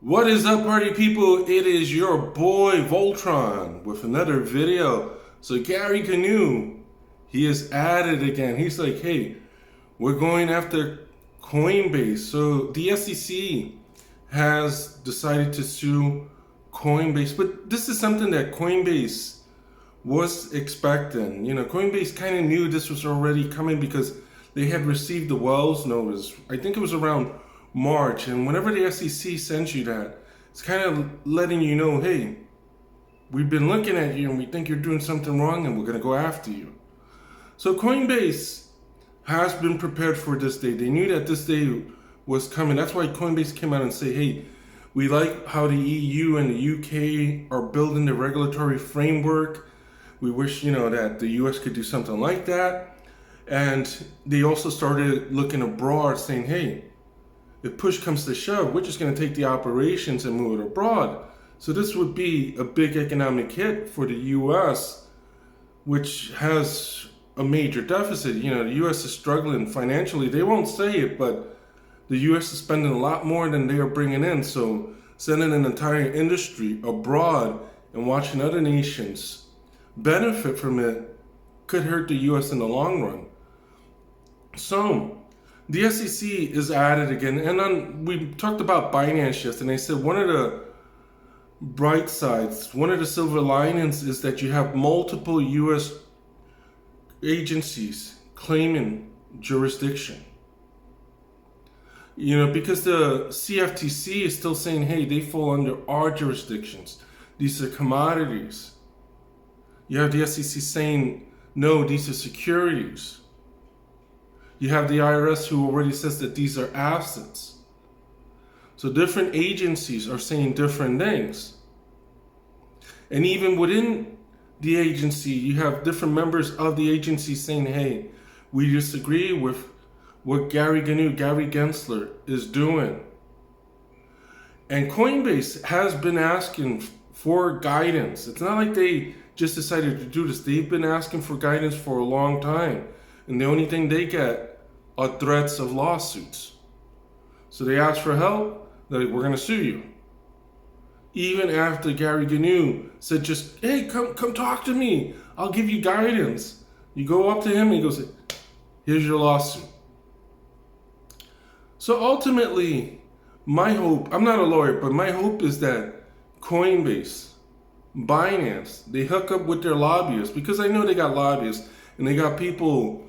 What is up, party people? It is your boy Voltron with another video. So Gary Canoe, he is at it again. He's like, hey, we're going after Coinbase. So the SEC has decided to sue Coinbase, but this is something that Coinbase was expecting. You know, Coinbase kind of knew this was already coming because they had received the Wells notice. I think it was around March, and whenever the SEC sends you that, it's kind of letting you know, hey, we've been looking at you and we think you're doing something wrong and we're going to go after you. So Coinbase has been prepared for this day. They knew that this day was coming. That's why Coinbase came out and say, hey, we like how the EU and the UK are building the regulatory framework. We wish, that the US could do something like that. And they also started looking abroad, saying, hey, if push comes to shove, we're just going to take the operations and move it abroad. So this would be a big economic hit for the US, which has a major deficit. The US is struggling financially. They won't say it, but the US is spending a lot more than they are bringing in. So sending an entire industry abroad and watching other nations benefit from it could hurt the US in the long run. So the SEC is at it again, and we talked about Binance yesterday, and I said one of the bright sides, one of the silver linings is that you have multiple US agencies claiming jurisdiction. Because the CFTC is still saying, hey, they fall under our jurisdictions. These are commodities. You have the SEC saying, no, these are securities. You have the IRS who already says that these are assets. So different agencies are saying different things. And even within the agency, you have different members of the agency saying, hey, we disagree with what Gary Gensler is doing. And Coinbase has been asking for guidance. It's not like they just decided to do this. They've been asking for guidance for a long time. And the only thing they get are threats of lawsuits. So they ask for help, they're like, we're going to sue you. Even after Gary Canoe said, just, hey, come talk to me. I'll give you guidance. You go up to him and he goes, here's your lawsuit. So ultimately, my hope, I'm not a lawyer, but my hope is that Coinbase, Binance, they hook up with their lobbyists, because I know they got lobbyists and they got people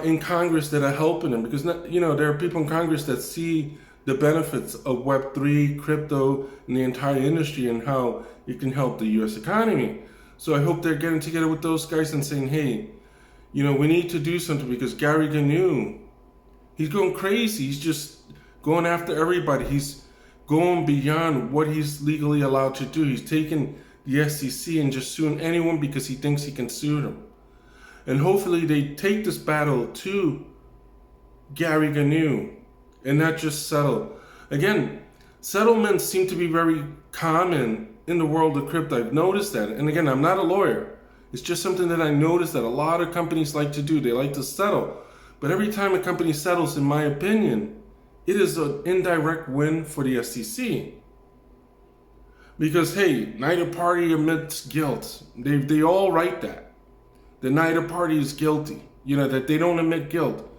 in Congress that are helping them, because there are people in Congress that see the benefits of Web3, crypto, and the entire industry and how it can help the US economy. So I hope they're getting together with those guys and saying, hey, we need to do something, because Gary Canoe, he's going crazy. He's just going after everybody. He's going beyond what he's legally allowed to do. He's taking the SEC and just suing anyone because he thinks he can sue them. And hopefully they take this battle to Gary Canoe and not just settle. Again, settlements seem to be very common in the world of crypto. I've noticed that. And again, I'm not a lawyer. It's just something that I noticed that a lot of companies like to do. They like to settle. But every time a company settles, in my opinion, it is an indirect win for the SEC. Because, hey, neither party admits guilt. They all write that. The neither party is guilty, that they don't admit guilt,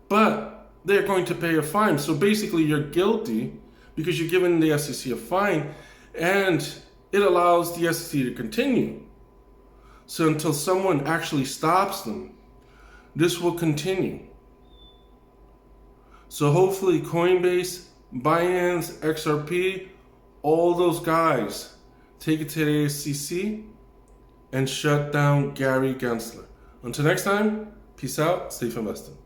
but they're going to pay a fine. So basically you're guilty because you're giving the SEC a fine, and it allows the SEC to continue. So until someone actually stops them, this will continue. So hopefully Coinbase, Binance, XRP, all those guys take it to the SEC and shut down Gary Gensler. Until next time, peace out, safe investing.